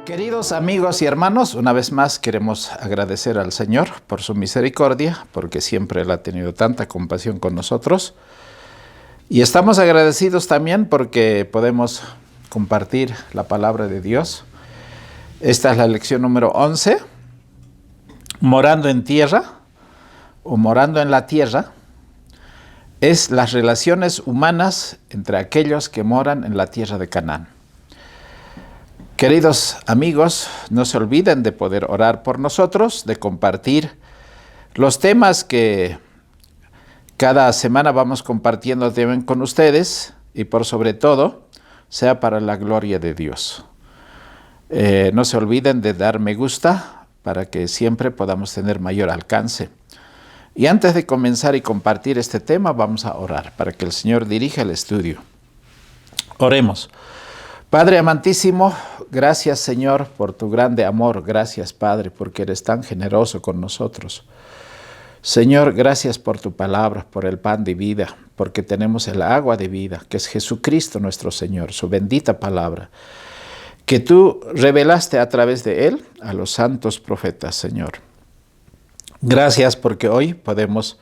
Queridos amigos y hermanos, una vez más queremos agradecer al Señor por su misericordia, porque siempre Él ha tenido tanta compasión con nosotros. Y estamos agradecidos también porque podemos compartir la palabra de Dios. Esta es la lección número 11, morando en tierra o morando en la tierra, es las relaciones humanas entre aquellos que moran en la tierra de Canaán. Queridos amigos, no se olviden de poder orar por nosotros, de compartir los temas que cada semana vamos compartiendo también con ustedes y por sobre todo, sea para la gloria de Dios. No se olviden de dar me gusta para que siempre podamos tener mayor alcance. Y antes de comenzar y compartir este tema, vamos a orar para que el Señor dirija el estudio. Oremos. Padre amantísimo, gracias Señor por tu grande amor, gracias Padre porque eres tan generoso con nosotros. Señor, gracias por tu palabra, por el pan de vida, porque tenemos el agua de vida, que es Jesucristo nuestro Señor, su bendita palabra, que tú revelaste a través de él a los santos profetas, Señor. Gracias porque hoy podemos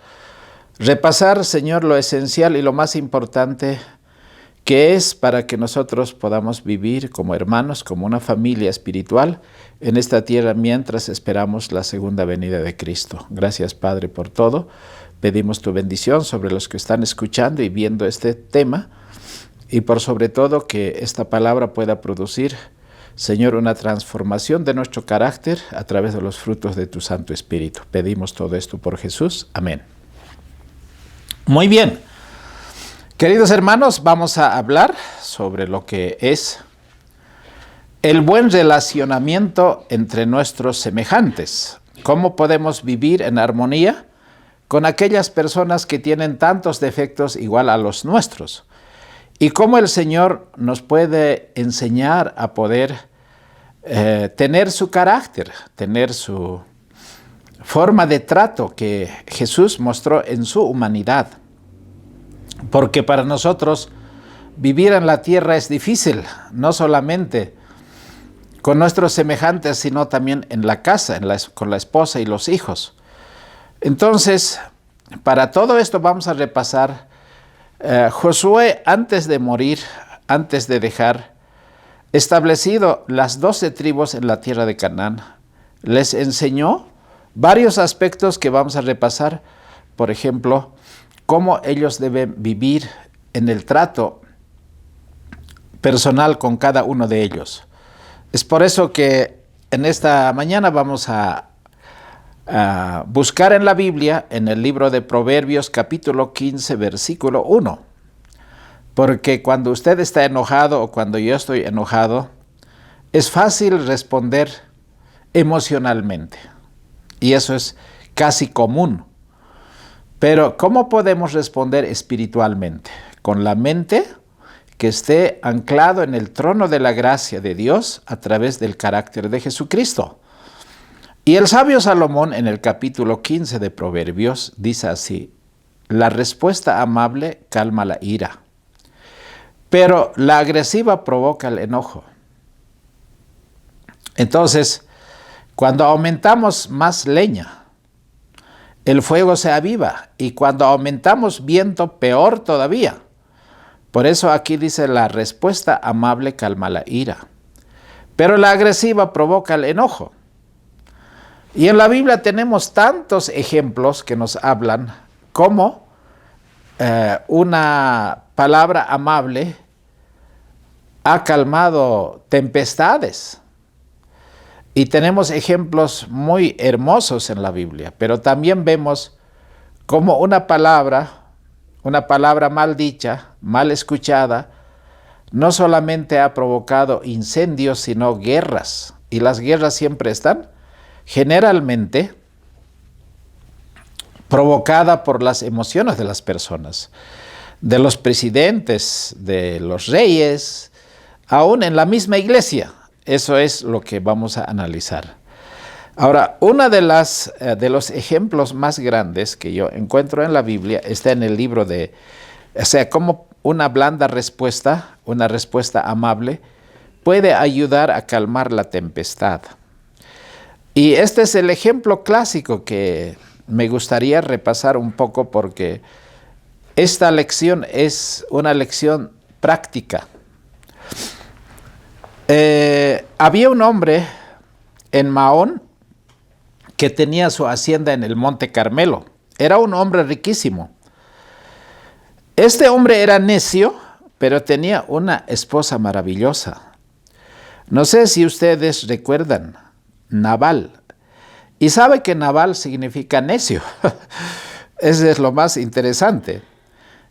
repasar, Señor, lo esencial y lo más importante que es para que nosotros podamos vivir como hermanos, como una familia espiritual en esta tierra mientras esperamos la segunda venida de Cristo. Gracias, Padre, por todo. Pedimos tu bendición sobre los que están escuchando y viendo este tema y por sobre todo que esta palabra pueda producir, Señor, una transformación de nuestro carácter a través de los frutos de tu Santo Espíritu. Pedimos todo esto por Jesús. Amén. Muy bien. Queridos hermanos, vamos a hablar sobre lo que es el buen relacionamiento entre nuestros semejantes. ¿Cómo podemos vivir en armonía con aquellas personas que tienen tantos defectos igual a los nuestros? Y cómo el Señor nos puede enseñar a poder tener su carácter, tener su forma de trato que Jesús mostró en su humanidad. Porque para nosotros vivir en la tierra es difícil, no solamente con nuestros semejantes, sino también en la casa, con la esposa y los hijos. Entonces, para todo esto vamos a repasar Josué antes de morir, antes de dejar establecido las 12 tribus en la tierra de Canaán, les enseñó varios aspectos que vamos a repasar, por ejemplo, cómo ellos deben vivir en el trato personal con cada uno de ellos. Es por eso que en esta mañana vamos a buscar en la Biblia, en el libro de Proverbios, capítulo 15, versículo 1. Porque cuando usted está enojado o cuando yo estoy enojado, es fácil responder emocionalmente. Y eso es casi común. Pero, ¿cómo podemos responder espiritualmente? Con la mente que esté anclado en el trono de la gracia de Dios a través del carácter de Jesucristo. Y el sabio Salomón en el capítulo 15 de Proverbios dice así: la respuesta amable calma la ira, pero la agresiva provoca el enojo. Entonces, cuando aumentamos más leña, el fuego se aviva, y cuando aumentamos viento, peor todavía. Por eso aquí dice: la respuesta amable calma la ira, pero la agresiva provoca el enojo. Y en la Biblia tenemos tantos ejemplos que nos hablan cómo una palabra amable ha calmado tempestades. Y tenemos ejemplos muy hermosos en la Biblia, pero también vemos cómo una palabra mal dicha, mal escuchada, no solamente ha provocado incendios, sino guerras. Y las guerras siempre están generalmente provocadas por las emociones de las personas, de los presidentes, de los reyes, aún en la misma iglesia. Eso es lo que vamos a analizar. Ahora, uno de los ejemplos más grandes que yo encuentro en la Biblia está en el libro como una blanda respuesta, una respuesta amable, puede ayudar a calmar la tempestad. Y este es el ejemplo clásico que me gustaría repasar un poco, porque esta lección es una lección práctica. Había un hombre en Mahón que tenía su hacienda en el Monte Carmelo. Era un hombre riquísimo. Este hombre era necio, pero tenía una esposa maravillosa. No sé si ustedes recuerdan Nabal. Y sabe que Nabal significa necio. Ese es lo más interesante.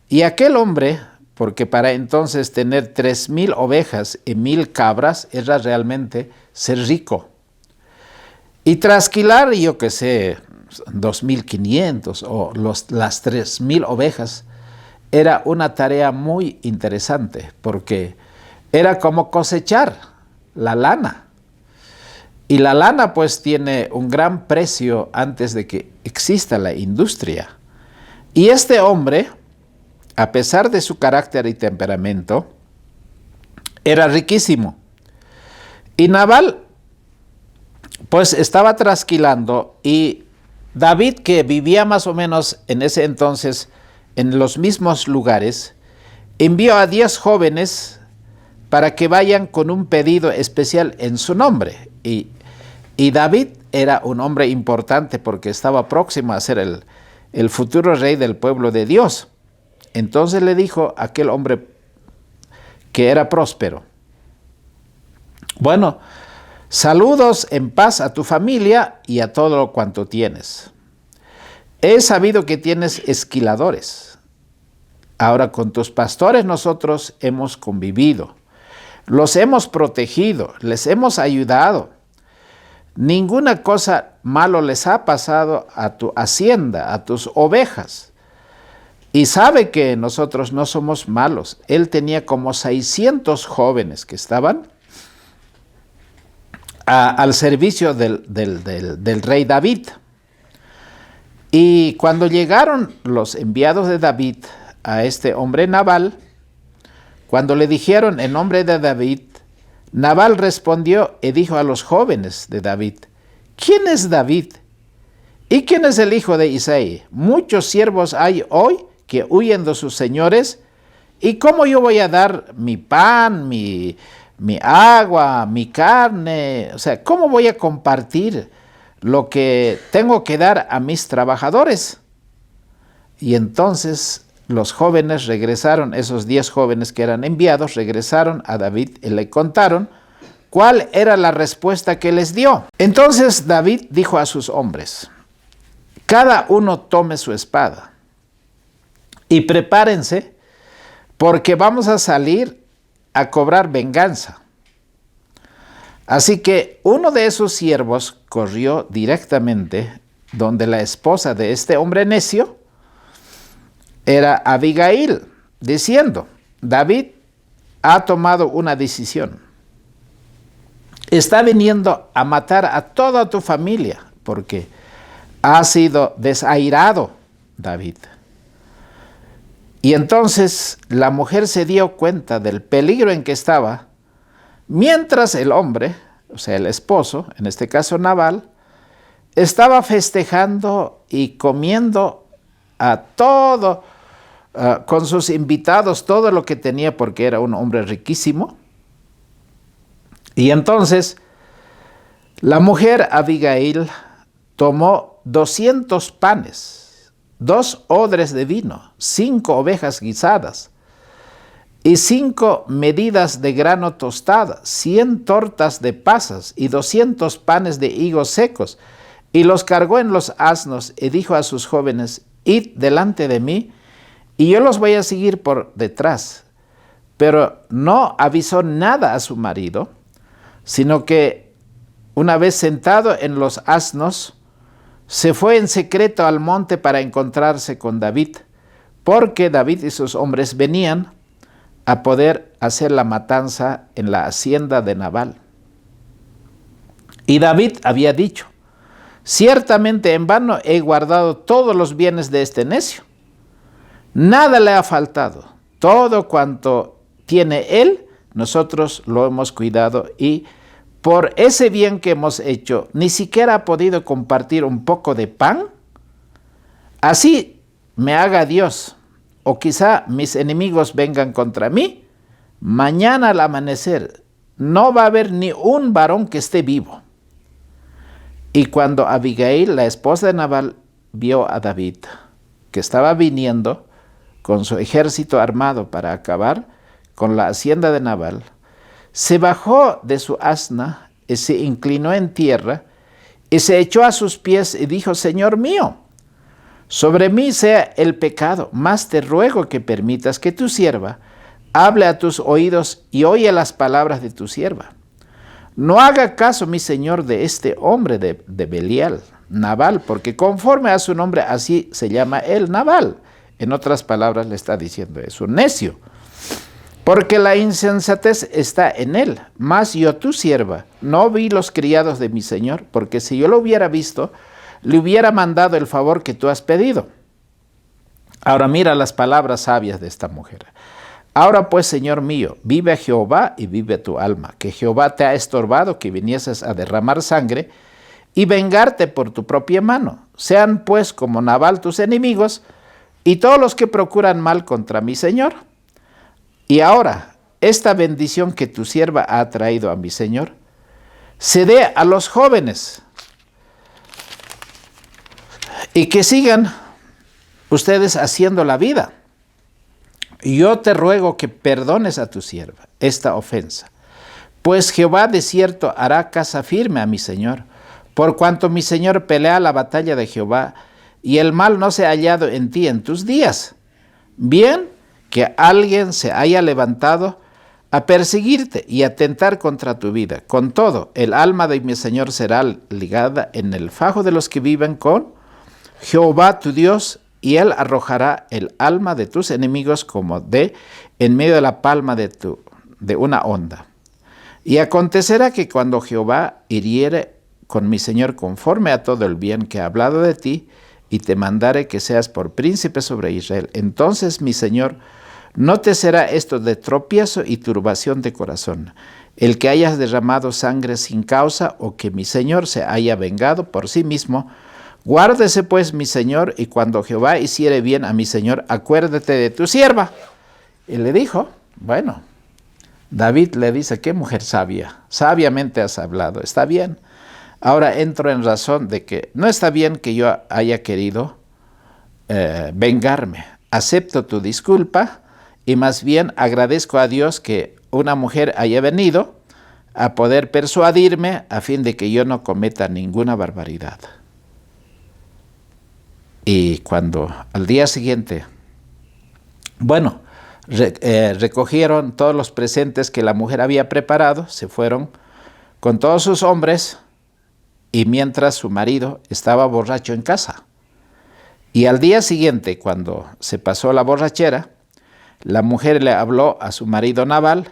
Y aquel hombre, porque para entonces tener 3,000 ovejas y 1,000 cabras era realmente ser rico. Y trasquilar, yo que sé, 2,500 o las 3,000 ovejas, era una tarea muy interesante, porque era como cosechar la lana. Y la lana pues tiene un gran precio antes de que exista la industria. Y este hombre, a pesar de su carácter y temperamento, era riquísimo. Y Nabal pues estaba trasquilando, y David, que vivía más o menos en ese entonces en los mismos lugares, envió a 10 jóvenes para que vayan con un pedido especial en su nombre. Y David era un hombre importante porque estaba próximo a ser el futuro rey del pueblo de Dios. Entonces le dijo a aquel hombre que era próspero: bueno, saludos en paz a tu familia y a todo cuanto tienes. He sabido que tienes esquiladores. Ahora con tus pastores nosotros hemos convivido. Los hemos protegido, les hemos ayudado. Ninguna cosa malo les ha pasado a tu hacienda, a tus ovejas. Y sabe que nosotros no somos malos. Él tenía como 600 jóvenes que estaban al servicio del rey David. Y cuando llegaron los enviados de David a este hombre Nabal, cuando le dijeron en nombre de David, Nabal respondió y dijo a los jóvenes de David: ¿quién es David? ¿Y quién es el hijo de Isaí? Muchos siervos hay hoy que huyen de sus señores, ¿y cómo yo voy a dar mi pan, mi agua, mi carne? O sea, ¿cómo voy a compartir lo que tengo que dar a mis trabajadores? Y entonces los jóvenes regresaron, esos 10 jóvenes que eran enviados, regresaron a David y le contaron cuál era la respuesta que les dio. Entonces David dijo a sus hombres: cada uno tome su espada y prepárense, porque vamos a salir a cobrar venganza. Así que uno de esos siervos corrió directamente donde la esposa de este hombre necio era Abigail, diciendo: David ha tomado una decisión. Está viniendo a matar a toda tu familia, porque ha sido desairado David. Y entonces la mujer se dio cuenta del peligro en que estaba, mientras el hombre, o sea, el esposo, en este caso Nabal, estaba festejando y comiendo a todo, con sus invitados, todo lo que tenía, porque era un hombre riquísimo. Y entonces la mujer Abigail tomó 200 panes, 2 odres de vino, 5 ovejas guisadas y 5 medidas de grano tostada, 100 tortas de pasas y 200 panes de higos secos, y los cargó en los asnos y dijo a sus jóvenes: id delante de mí y yo los voy a seguir por detrás. Pero no avisó nada a su marido, sino que una vez sentado en los asnos, se fue en secreto al monte para encontrarse con David, porque David y sus hombres venían a poder hacer la matanza en la hacienda de Nabal. Y David había dicho: ciertamente en vano he guardado todos los bienes de este necio. Nada le ha faltado. Todo cuanto tiene él, nosotros lo hemos cuidado y por ese bien que hemos hecho, ni siquiera ha podido compartir un poco de pan. Así me haga Dios, o quizá mis enemigos vengan contra mí, mañana al amanecer no va a haber ni un varón que esté vivo. Y cuando Abigail, la esposa de Nabal, vio a David, que estaba viniendo con su ejército armado para acabar con la hacienda de Nabal, se bajó de su asna y se inclinó en tierra y se echó a sus pies y dijo: Señor mío, sobre mí sea el pecado, mas te ruego que permitas que tu sierva hable a tus oídos y oye las palabras de tu sierva. No haga caso, mi señor, de este hombre de Belial, Nabal, porque conforme a su nombre así se llama él, Nabal. En otras palabras le está diciendo, es un necio. Porque la insensatez está en él. Mas yo, tu sierva, no vi los criados de mi señor, porque si yo lo hubiera visto, le hubiera mandado el favor que tú has pedido. Ahora mira las palabras sabias de esta mujer. Ahora pues, Señor mío, vive Jehová y vive tu alma, que Jehová te ha estorbado que vinieses a derramar sangre y vengarte por tu propia mano. Sean pues como Nabal tus enemigos y todos los que procuran mal contra mi Señor. Y ahora, esta bendición que tu sierva ha traído a mi Señor, se dé a los jóvenes y que sigan ustedes haciendo la vida. Yo te ruego que perdones a tu sierva esta ofensa, pues Jehová de cierto hará casa firme a mi Señor, por cuanto mi Señor pelea la batalla de Jehová, y el mal no se ha hallado en ti en tus días. Bien que alguien se haya levantado a perseguirte y a atentar contra tu vida. Con todo, el alma de mi Señor será ligada en el fajo de los que viven con Jehová tu Dios, y él arrojará el alma de tus enemigos como en medio de la palma de una onda. Y acontecerá que cuando Jehová hiriere con mi Señor conforme a todo el bien que ha hablado de ti, y te mandare que seas por príncipe sobre Israel, entonces mi Señor, no te será esto de tropiezo y turbación de corazón, el que hayas derramado sangre sin causa, o que mi Señor se haya vengado por sí mismo. Guárdese pues mi Señor, y cuando Jehová hiciere bien a mi Señor, acuérdate de tu sierva. Y le dijo, bueno, David le dice, qué mujer sabia, sabiamente has hablado, está bien. Ahora entro en razón de que no está bien que yo haya querido vengarme. Acepto tu disculpa y más bien agradezco a Dios que una mujer haya venido a poder persuadirme a fin de que yo no cometa ninguna barbaridad. Y cuando al día siguiente, recogieron todos los presentes que la mujer había preparado, se fueron con todos sus hombres, y mientras su marido estaba borracho en casa. Y al día siguiente, cuando se pasó la borrachera, la mujer le habló a su marido Nabal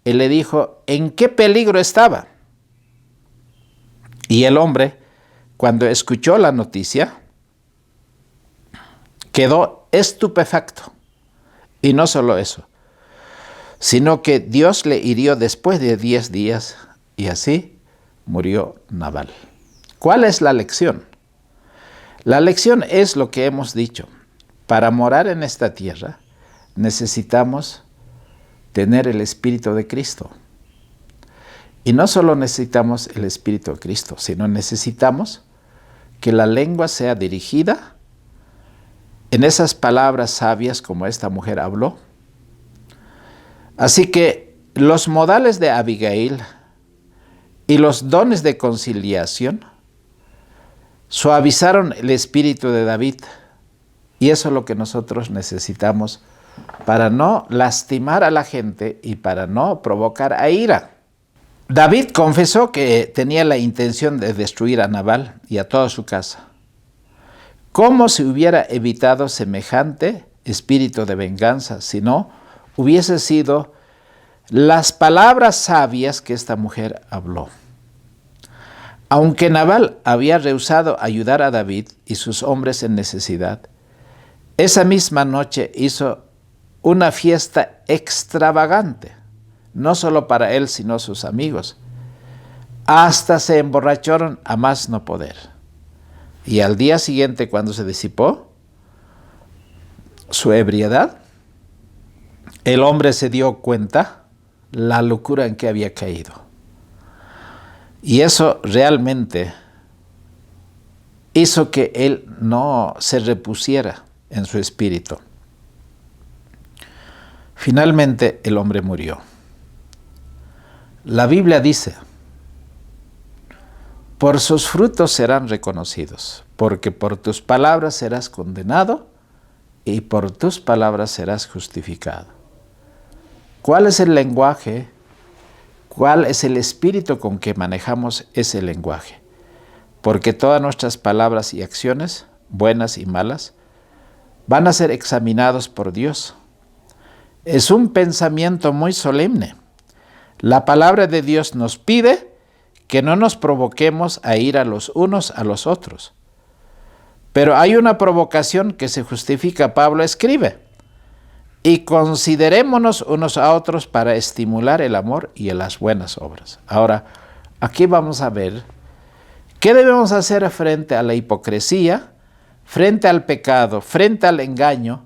y le dijo, ¿en qué peligro estaba? Y el hombre, cuando escuchó la noticia, quedó estupefacto. Y no solo eso, sino que Dios le hirió después de 10 días y así murió Nabal. ¿Cuál es la lección? La lección es lo que hemos dicho. Para morar en esta tierra necesitamos tener el Espíritu de Cristo. Y no solo necesitamos el Espíritu de Cristo, sino necesitamos que la lengua sea dirigida en esas palabras sabias como esta mujer habló. Así que los modales de Abigail y los dones de conciliación suavizaron el espíritu de David. Y eso es lo que nosotros necesitamos para no lastimar a la gente y para no provocar a ira. David confesó que tenía la intención de destruir a Nabal y a toda su casa. ¿Cómo se hubiera evitado semejante espíritu de venganza si no hubiese sido las palabras sabias que esta mujer habló? Aunque Nabal había rehusado ayudar a David y sus hombres en necesidad, esa misma noche hizo una fiesta extravagante, no solo para él, sino sus amigos. Hasta se emborracharon a más no poder. Y al día siguiente, cuando se disipó su ebriedad, el hombre se dio cuenta la locura en que había caído. Y eso realmente hizo que él no se repusiera en su espíritu. Finalmente el hombre murió. La Biblia dice: por sus frutos serán reconocidos, porque por tus palabras serás condenado y por tus palabras serás justificado. ¿Cuál es el lenguaje? ¿Cuál es el espíritu con que manejamos ese lenguaje? Porque todas nuestras palabras y acciones, buenas y malas, van a ser examinados por Dios. Es un pensamiento muy solemne. La palabra de Dios nos pide que no nos provoquemos a ir a los unos a los otros. Pero hay una provocación que se justifica. Pablo escribe: y considerémonos unos a otros para estimular el amor y las buenas obras. Ahora, aquí vamos a ver qué debemos hacer frente a la hipocresía, frente al pecado, frente al engaño,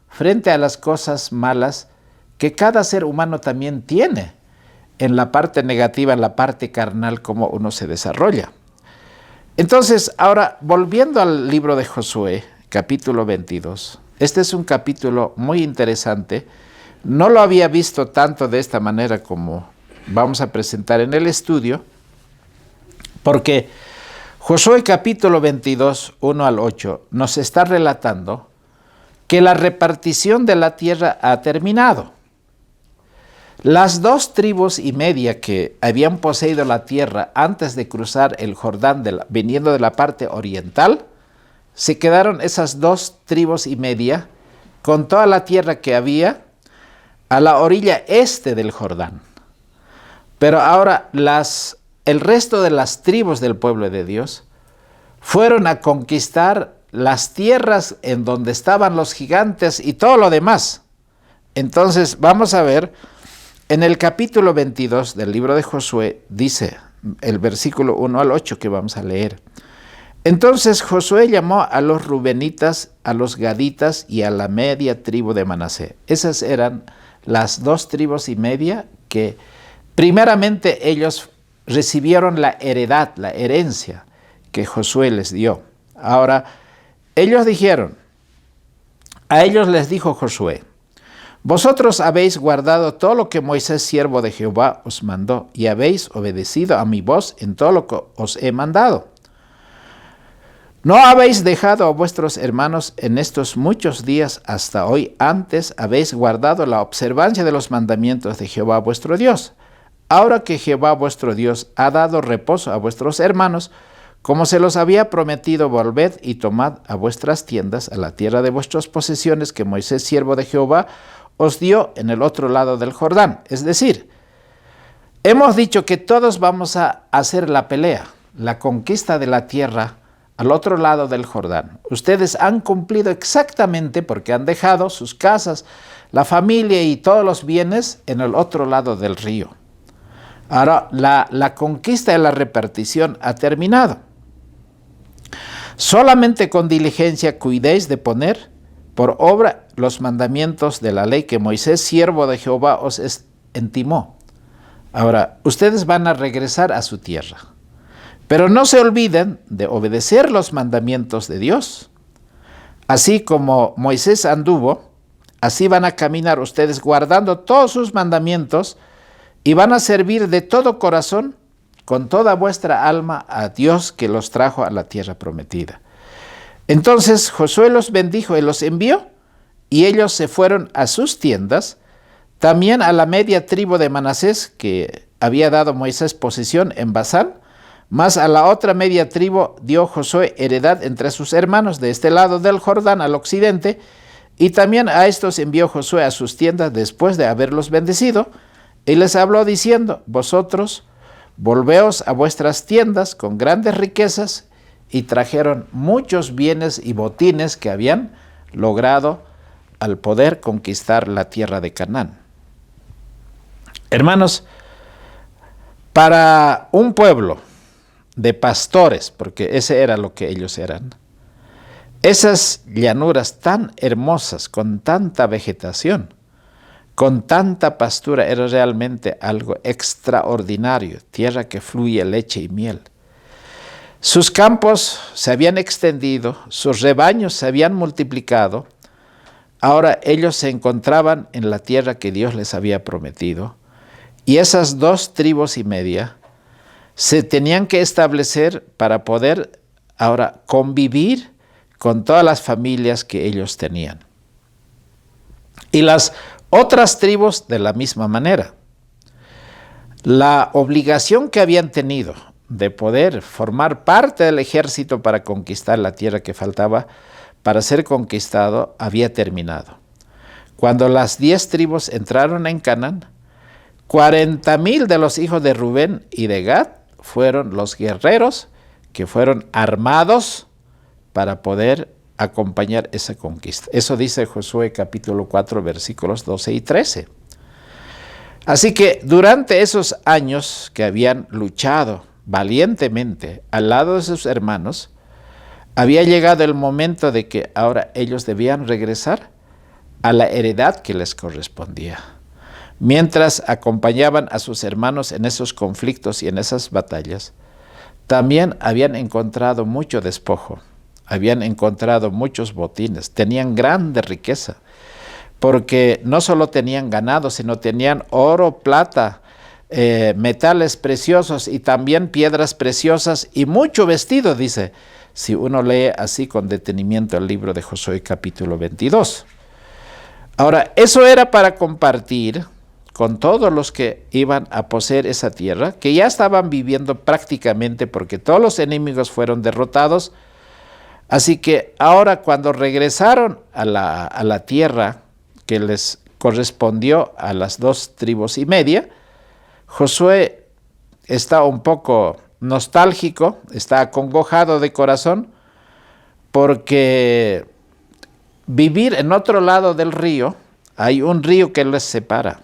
frente a las cosas malas que cada ser humano también tiene. En la parte negativa, en la parte carnal, cómo uno se desarrolla. Entonces, ahora, volviendo al libro de Josué, capítulo 22, este es un capítulo muy interesante. No lo había visto tanto de esta manera como vamos a presentar en el estudio, porque Josué capítulo 22, 1 al 8, nos está relatando que la repartición de la tierra ha terminado. Las 2 tribus y media que habían poseído la tierra antes de cruzar el Jordán viniendo de la parte oriental, se quedaron esas 2 tribus y media con toda la tierra que había a la orilla este del Jordán. Pero ahora el resto de las tribus del pueblo de Dios fueron a conquistar las tierras en donde estaban los gigantes y todo lo demás. Entonces vamos a ver. En el capítulo 22 del libro de Josué dice el versículo 1 al 8 que vamos a leer. Entonces Josué llamó a los rubenitas, a los gaditas y a la media tribu de Manasés. Esas eran las 2 tribus y media que primeramente ellos recibieron la heredad, la herencia que Josué les dio. Ahora, ellos dijeron, a ellos les dijo Josué: vosotros habéis guardado todo lo que Moisés, siervo de Jehová, os mandó, y habéis obedecido a mi voz en todo lo que os he mandado. No habéis dejado a vuestros hermanos en estos muchos días hasta hoy, antes habéis guardado la observancia de los mandamientos de Jehová vuestro Dios. Ahora que Jehová vuestro Dios ha dado reposo a vuestros hermanos, como se los había prometido, volved y tomad a vuestras tiendas a la tierra de vuestras posesiones que Moisés, siervo de Jehová, os dio en el otro lado del Jordán. Es decir, hemos dicho que todos vamos a hacer la pelea, la conquista de la tierra al otro lado del Jordán. Ustedes han cumplido exactamente porque han dejado sus casas, la familia y todos los bienes en el otro lado del río. Ahora, la conquista y la repartición ha terminado. Solamente con diligencia cuidéis de poner por obra los mandamientos de la ley que Moisés, siervo de Jehová, os intimó. Ahora, ustedes van a regresar a su tierra, pero no se olviden de obedecer los mandamientos de Dios. Así como Moisés anduvo, así van a caminar ustedes guardando todos sus mandamientos y van a servir de todo corazón, con toda vuestra alma, a Dios que los trajo a la tierra prometida. Entonces Josué los bendijo y los envió, y ellos se fueron a sus tiendas, también a la media tribu de Manasés, que había dado Moisés posesión en Basán, mas a la otra media tribu dio Josué heredad entre sus hermanos de este lado del Jordán al occidente, y también a estos envió Josué a sus tiendas después de haberlos bendecido, y les habló diciendo: vosotros volveos a vuestras tiendas con grandes riquezas, y trajeron muchos bienes y botines que habían logrado al poder conquistar la tierra de Canaán. Hermanos, para un pueblo de pastores, porque ese era lo que ellos eran, esas llanuras tan hermosas, con tanta vegetación, con tanta pastura, era realmente algo extraordinario, tierra que fluye leche y miel. Sus campos se habían extendido, sus rebaños se habían multiplicado, ahora ellos se encontraban en la tierra que Dios les había prometido, y esas 2 tribus y media se tenían que establecer para poder ahora convivir con todas las familias que ellos tenían. Y las otras tribus de la misma manera. La obligación que habían tenido de poder formar parte del ejército para conquistar la tierra que faltaba para ser conquistado había terminado. Cuando las 10 tribus entraron en Canaán, 40,000 de los hijos de Rubén y de Gad fueron los guerreros que fueron armados para poder acompañar esa conquista. Eso dice Josué capítulo 4, versículos 12 y 13. Así que durante esos años que habían luchado valientemente al lado de sus hermanos, había llegado el momento de que ahora ellos debían regresar a la heredad que les correspondía. Mientras acompañaban a sus hermanos en esos conflictos y en esas batallas, también habían encontrado mucho despojo. Habían encontrado muchos botines, tenían grande riqueza, porque no solo tenían ganado, sino tenían oro, plata, metales preciosos y también piedras preciosas y mucho vestido, dice, si uno lee así con detenimiento el libro de Josué capítulo 22. Ahora, eso era para compartir con todos los que iban a poseer esa tierra, que ya estaban viviendo prácticamente porque todos los enemigos fueron derrotados. Así que ahora cuando regresaron a la tierra que les correspondió a las 2 tribus y media, Josué está un poco nostálgico, está acongojado de corazón, porque vivir en otro lado del río, hay un río que les separa.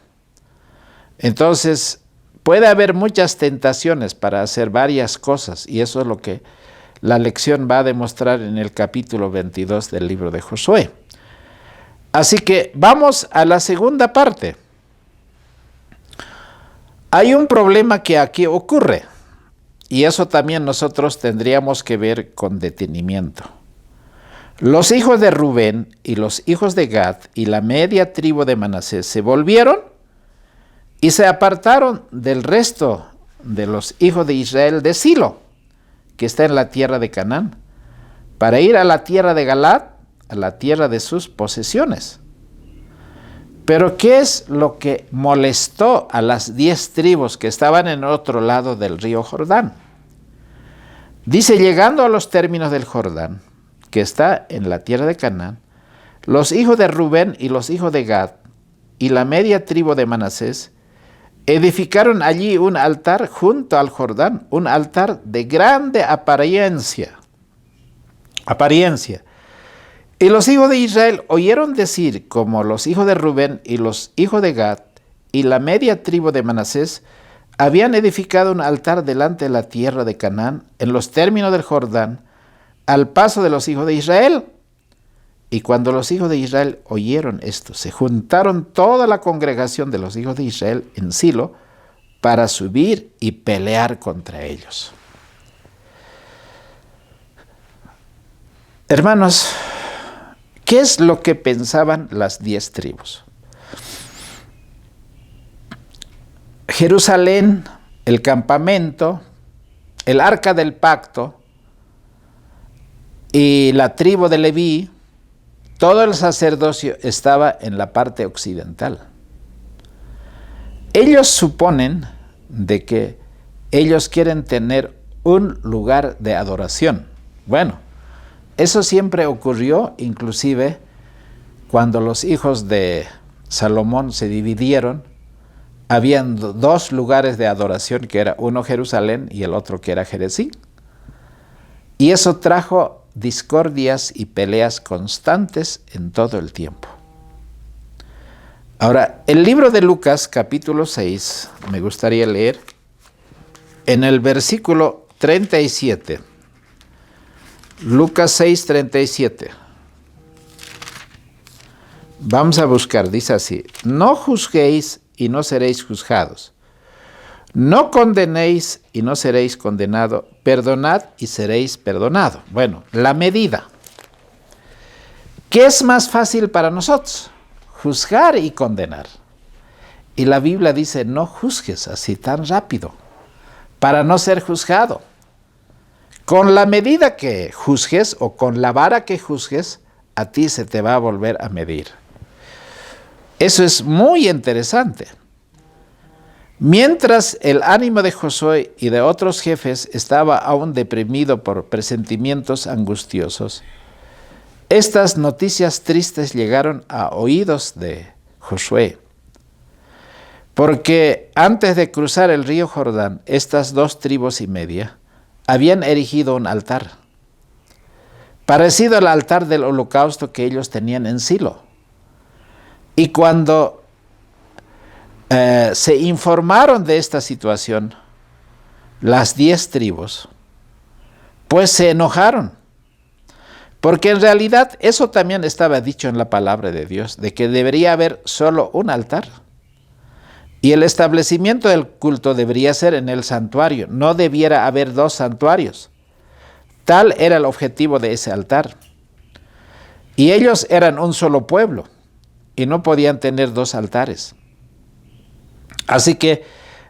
Entonces puede haber muchas tentaciones para hacer varias cosas, y eso es lo que la lección va a demostrar en el capítulo 22 del libro de Josué. Así que vamos a la segunda parte. Hay un problema que aquí ocurre, y eso también nosotros tendríamos que ver con detenimiento. Los hijos de Rubén y los hijos de Gad y la media tribu de Manasés se volvieron y se apartaron del resto de los hijos de Israel de Silo, que está en la tierra de Canaán, para ir a la tierra de Galaad, a la tierra de sus posesiones. Pero ¿qué es lo que molestó a las 10 tribus que estaban en otro lado del río Jordán? Dice, llegando a los términos del Jordán, que está en la tierra de Canaán, los hijos de Rubén y los hijos de Gad y la media tribu de Manasés edificaron allí un altar junto al Jordán, un altar de grande apariencia. Y los hijos de Israel oyeron decir, como los hijos de Rubén y los hijos de Gad y la media tribu de Manasés habían edificado un altar delante de la tierra de Canaán, en los términos del Jordán, al paso de los hijos de Israel. Y cuando los hijos de Israel oyeron esto, se juntaron toda la congregación de los hijos de Israel en Silo para subir y pelear contra ellos. Hermanos, ¿qué es lo que pensaban las 10 tribus? Jerusalén, el campamento, el arca del pacto y la tribu de Leví, todo el sacerdocio estaba en la parte occidental. Ellos suponen de que ellos quieren tener un lugar de adoración. Bueno, eso siempre ocurrió, inclusive cuando los hijos de Salomón se dividieron, habían 2 lugares de adoración, que era uno Jerusalén y el otro que era Jerezín. Y eso trajo discordias y peleas constantes en todo el tiempo. Ahora, el libro de Lucas, capítulo 6, me gustaría leer en el versículo 37. Lucas 6, 37. Vamos a buscar, dice así: no juzguéis y no seréis juzgados. No condenéis y no seréis condenados. Perdonad y seréis perdonados. Bueno, la medida. ¿Qué es más fácil para nosotros? Juzgar y condenar. Y la Biblia dice: no juzgues así tan rápido, para no ser juzgado. Con la medida que juzgues o con la vara que juzgues, a ti se te va a volver a medir. Eso es muy interesante. Mientras el ánimo de Josué y de otros jefes estaba aún deprimido por presentimientos angustiosos, estas noticias tristes llegaron a oídos de Josué. Porque antes de cruzar el río Jordán, estas 2 tribus y media habían erigido un altar, parecido al altar del holocausto que ellos tenían en Silo. Y cuando se informaron de esta situación, las 10 tribus, pues se enojaron. Porque en realidad eso también estaba dicho en la palabra de Dios, de que debería haber solo un altar. Y el establecimiento del culto debería ser en el santuario, no debiera haber 2 santuarios. Tal era el objetivo de ese altar. Y ellos eran un solo pueblo y no podían tener 2 altares. Así que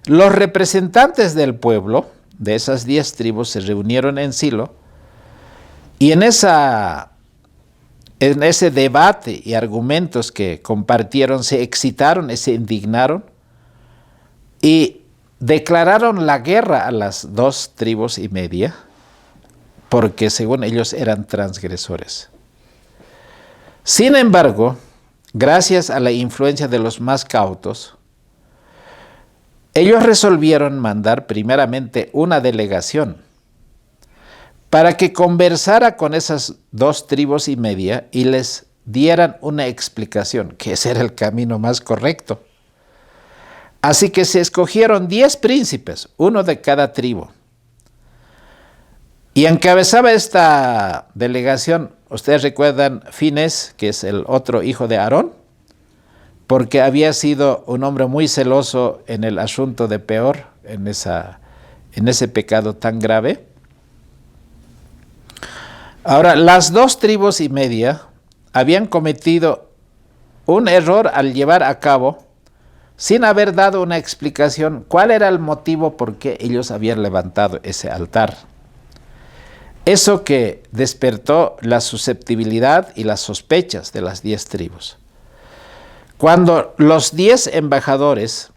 los representantes del pueblo, de esas 10 tribus, se reunieron en Silo, y en ese debate y argumentos que compartieron, se excitaron y se indignaron y declararon la guerra a las 2 tribus y media, porque según ellos eran transgresores. Sin embargo, gracias a la influencia de los más cautos, ellos resolvieron mandar primeramente una delegación para que conversara con esas 2 tribus y media y les dieran una explicación, que ese era el camino más correcto. Así que se escogieron 10 príncipes, uno de cada tribu. Y encabezaba esta delegación, ustedes recuerdan, Finés, que es el otro hijo de Aarón, porque había sido un hombre muy celoso en el asunto de Peor, en ese pecado tan grave. Ahora, las 2 tribus y media habían cometido un error al llevar a cabo, sin haber dado una explicación, cuál era el motivo por qué ellos habían levantado ese altar. Eso que despertó la susceptibilidad y las sospechas de las 10 tribus. Cuando los 10 embajadores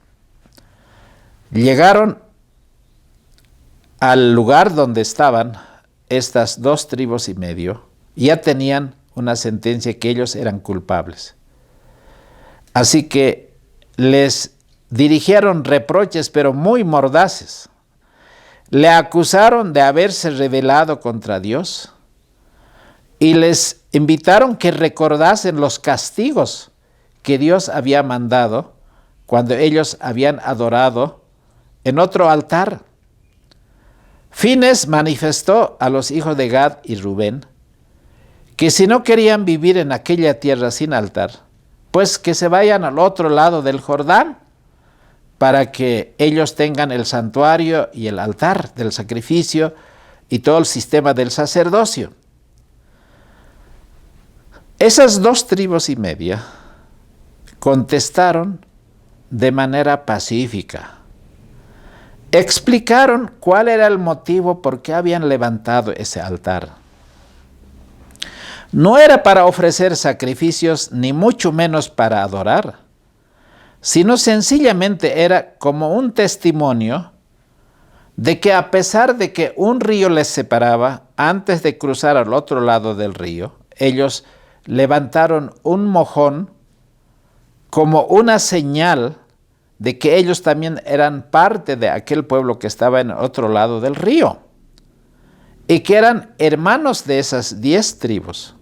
llegaron al lugar donde estaban estas 2 tribus y medio, ya tenían una sentencia que ellos eran culpables. Así que les dirigieron reproches, pero muy mordaces. Le acusaron de haberse rebelado contra Dios y les invitaron que recordasen los castigos que Dios había mandado cuando ellos habían adorado en otro altar. Finés manifestó a los hijos de Gad y Rubén que si no querían vivir en aquella tierra sin altar, pues que se vayan al otro lado del Jordán para que ellos tengan el santuario y el altar del sacrificio y todo el sistema del sacerdocio. Esas 2 tribus y media contestaron de manera pacífica. Explicaron cuál era el motivo por qué habían levantado ese altar. No era para ofrecer sacrificios, ni mucho menos para adorar, sino sencillamente era como un testimonio de que a pesar de que un río les separaba, antes de cruzar al otro lado del río, ellos levantaron un mojón como una señal de que ellos también eran parte de aquel pueblo que estaba en otro lado del río y que eran hermanos de esas 10 tribus.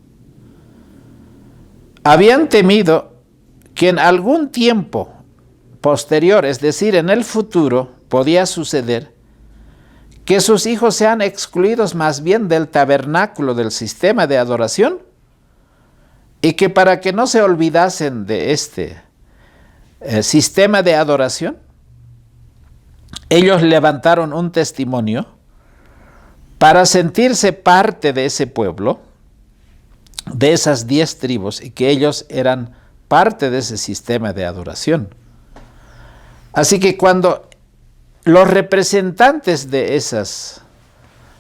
Habían temido que en algún tiempo posterior, es decir, en el futuro, podía suceder que sus hijos sean excluidos más bien del tabernáculo, del sistema de adoración, y que para que no se olvidasen de este sistema de adoración, ellos levantaron un testimonio para sentirse parte de ese pueblo, de esas 10 tribus, y que ellos eran parte de ese sistema de adoración. Así que cuando los representantes de esas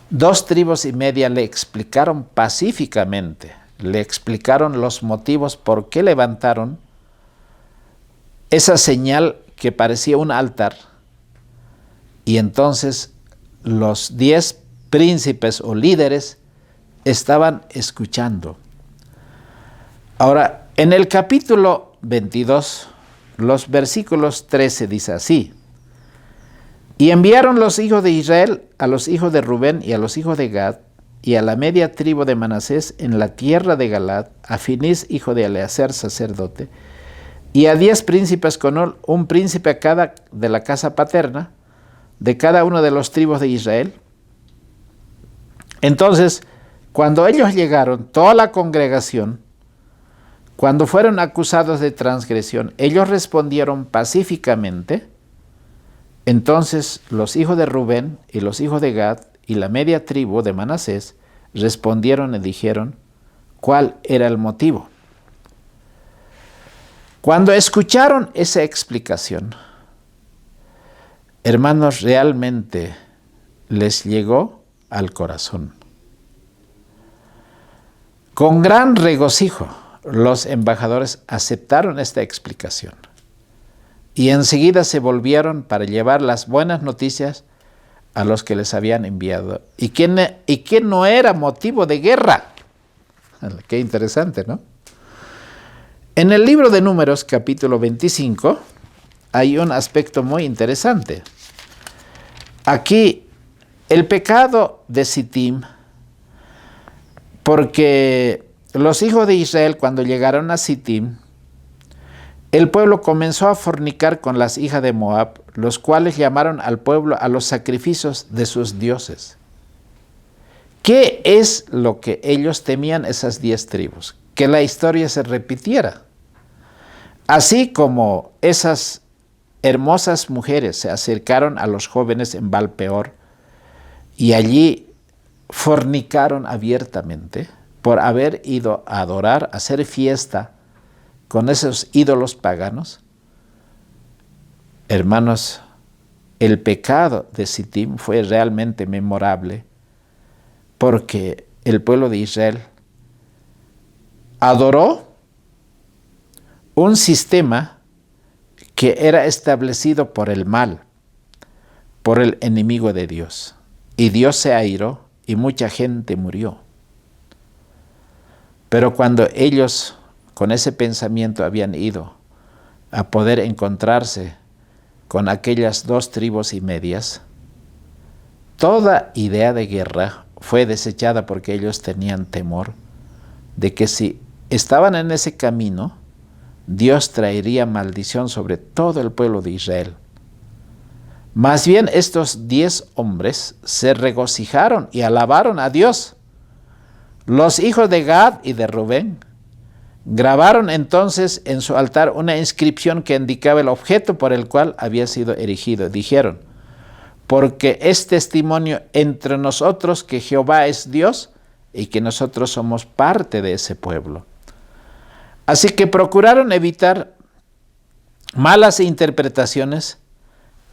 2 tribus y media le explicaron pacíficamente, le explicaron los motivos por qué levantaron esa señal que parecía un altar, y entonces los 10 príncipes o líderes estaban escuchando. Ahora, en el capítulo 22, los versículos 13 dice así: y enviaron los hijos de Israel a los hijos de Rubén y a los hijos de Gad y a la media tribu de Manasés en la tierra de Galaad, a Finís, hijo de Eleazar, sacerdote, y a 10 príncipes con un príncipe a cada de la casa paterna, de cada uno de los tribus de Israel. Entonces, cuando ellos llegaron, toda la congregación, cuando fueron acusados de transgresión, ellos respondieron pacíficamente. Entonces los hijos de Rubén y los hijos de Gad y la media tribu de Manasés respondieron y dijeron cuál era el motivo. Cuando escucharon esa explicación, hermanos, realmente les llegó al corazón. Con gran regocijo, los embajadores aceptaron esta explicación y enseguida se volvieron para llevar las buenas noticias a los que les habían enviado, y que no era motivo de guerra. Qué interesante, ¿no? En el libro de Números, capítulo 25, hay un aspecto muy interesante. Aquí, el pecado de Sittim, porque los hijos de Israel, cuando llegaron a Sittim, el pueblo comenzó a fornicar con las hijas de Moab, los cuales llamaron al pueblo a los sacrificios de sus dioses. ¿Qué es lo que ellos temían, esas 10 tribus? Que la historia se repitiera. Así como esas hermosas mujeres se acercaron a los jóvenes en Baal-peor y allí fornicaron abiertamente por haber ido a adorar, a hacer fiesta con esos ídolos paganos. Hermanos, el pecado de Sittim fue realmente memorable porque el pueblo de Israel adoró un sistema que era establecido por el mal, por el enemigo de Dios. Y Dios se airó y mucha gente murió. Pero cuando ellos con ese pensamiento habían ido a poder encontrarse con aquellas 2 tribus y medias, toda idea de guerra fue desechada porque ellos tenían temor de que si estaban en ese camino, Dios traería maldición sobre todo el pueblo de Israel. Más bien estos 10 hombres se regocijaron y alabaron a Dios. Los hijos de Gad y de Rubén grabaron entonces en su altar una inscripción que indicaba el objeto por el cual había sido erigido. Dijeron: porque es testimonio entre nosotros que Jehová es Dios y que nosotros somos parte de ese pueblo. Así que procuraron evitar malas interpretaciones,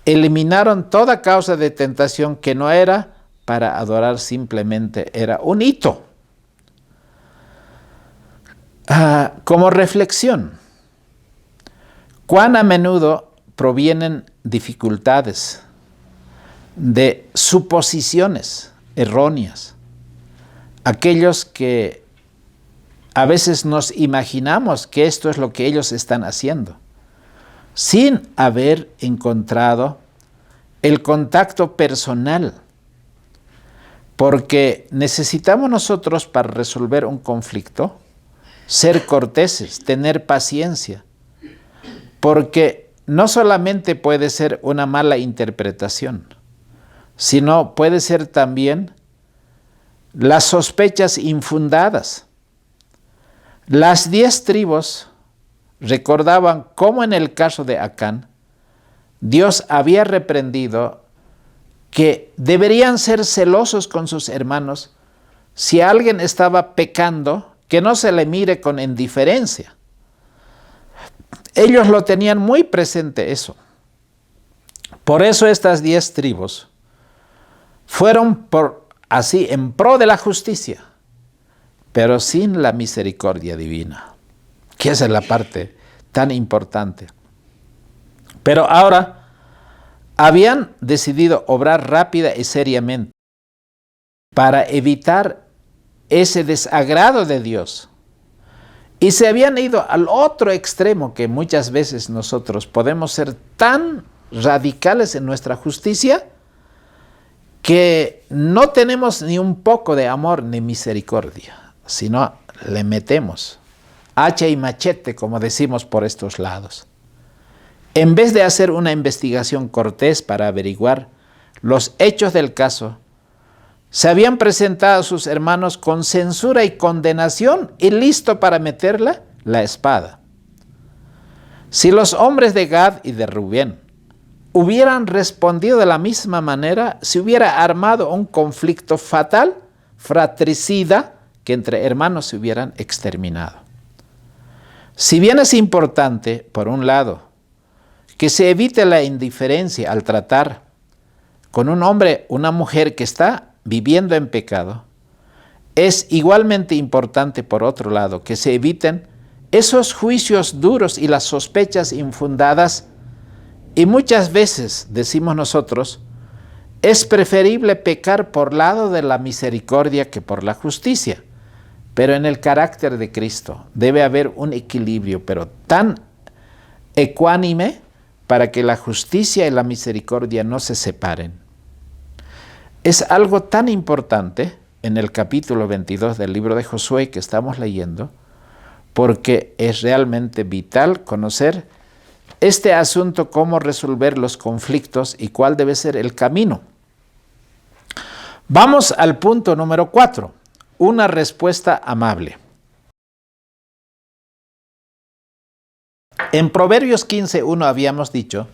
eliminaron toda causa de tentación que no era para adorar, simplemente era un hito. Como reflexión, ¿cuán a menudo provienen dificultades de suposiciones erróneas? Aquellos que a veces nos imaginamos que esto es lo que ellos están haciendo, sin haber encontrado el contacto personal. Porque necesitamos nosotros, para resolver un conflicto, ser corteses, tener paciencia, porque no solamente puede ser una mala interpretación, sino puede ser también las sospechas infundadas. Las 10 tribus recordaban cómo en el caso de Acán, Dios había reprendido que deberían ser celosos con sus hermanos. Si alguien estaba pecando, que no se le mire con indiferencia. Ellos lo tenían muy presente eso. Por eso estas 10 tribus fueron así en pro de la justicia, pero sin la misericordia divina, que esa es la parte tan importante. Pero ahora habían decidido obrar rápida y seriamente para evitar ese desagrado de Dios. Y se habían ido al otro extremo, que muchas veces nosotros podemos ser tan radicales en nuestra justicia que no tenemos ni un poco de amor ni misericordia, sino le metemos hacha y machete, como decimos por estos lados. En vez de hacer una investigación cortés para averiguar los hechos del caso, se habían presentado a sus hermanos con censura y condenación y listo para meterla la espada. Si los hombres de Gad y de Rubén hubieran respondido de la misma manera, se hubiera armado un conflicto fatal, fratricida, que entre hermanos se hubieran exterminado. Si bien es importante, por un lado, que se evite la indiferencia al tratar con un hombre, una mujer que está viviendo en pecado, es igualmente importante, por otro lado, que se eviten esos juicios duros y las sospechas infundadas. Y muchas veces, decimos nosotros, es preferible pecar por lado de la misericordia que por la justicia. Pero en el carácter de Cristo debe haber un equilibrio, pero tan ecuánime, para que la justicia y la misericordia no se separen. Es algo tan importante en el capítulo 22 del libro de Josué que estamos leyendo, porque es realmente vital conocer este asunto, cómo resolver los conflictos y cuál debe ser el camino. Vamos al punto número 4, una respuesta amable. En Proverbios 15:1 habíamos dicho